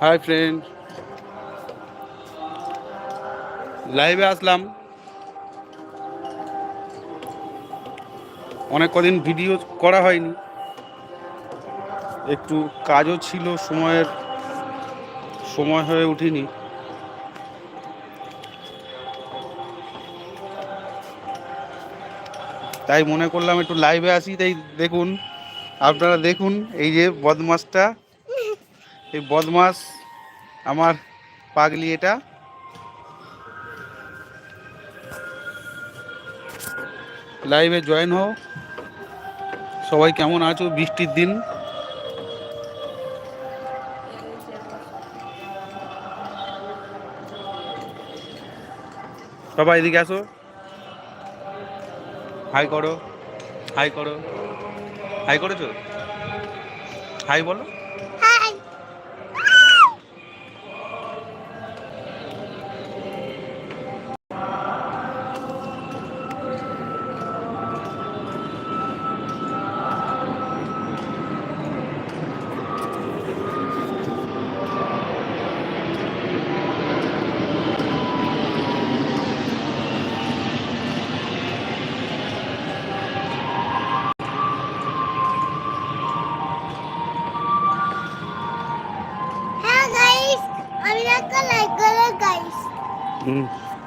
Hi friend, লাইভে আসলাম। অনেক কদিন ভিডিও করা হয়নি, একটু কাজও ছিল, সময় হয়ে উঠিনি। তাই মনে করলাম একটু লাইভে আসি। তাই দেখুন, আপনারা দেখুন, এই যে বদমাসটা, এই বদমাস আমার পাগলি, এটা লাইভে জয়েন হও। সবাই কেমন আছো? বৃষ্টির দিন, সবাই এদিকে আসো, হাই করো, হাই করো, হাই করেছো, হাই বলো।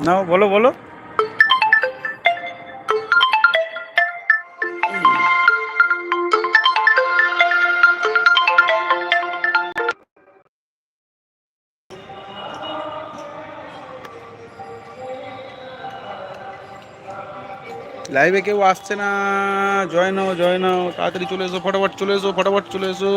নাও, বলো বলো। লাইভে কেউ আসছে না, জয়েন হও, জয়েন হও, তাড়াতাড়ি চলে এসো, ফটাফট চলে এসো, ফটাফট চলে এসো।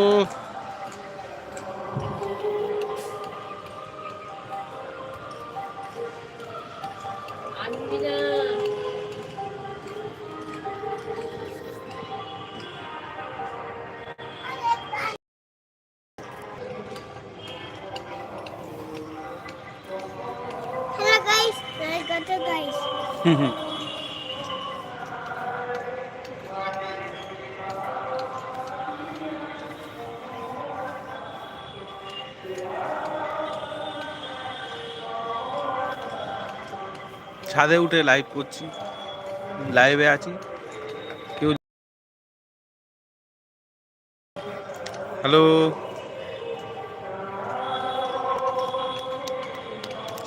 ছাদে উঠে লাইভ করছি, লাইভে আছি। কেউ হ্যালো,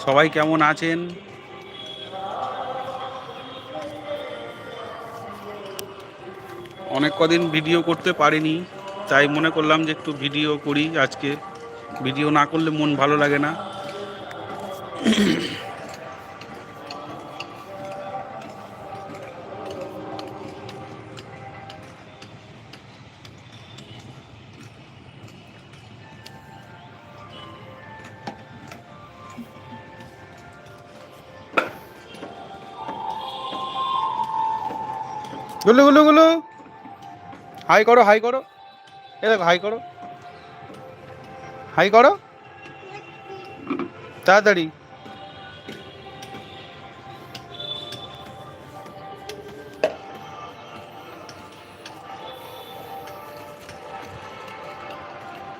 সবাই কেমন আছেন? অনেক কদিন ভিডিও করতে পারিনি, তাই মনে করলাম যে একটু ভিডিও করি আজকে। ভিডিও না করলে মন ভালো লাগে না। গুলো গুলো গুলো, হাই করো, হাই করো, এ দেখো, হাই করো, হাই করো তাড়াতাড়ি।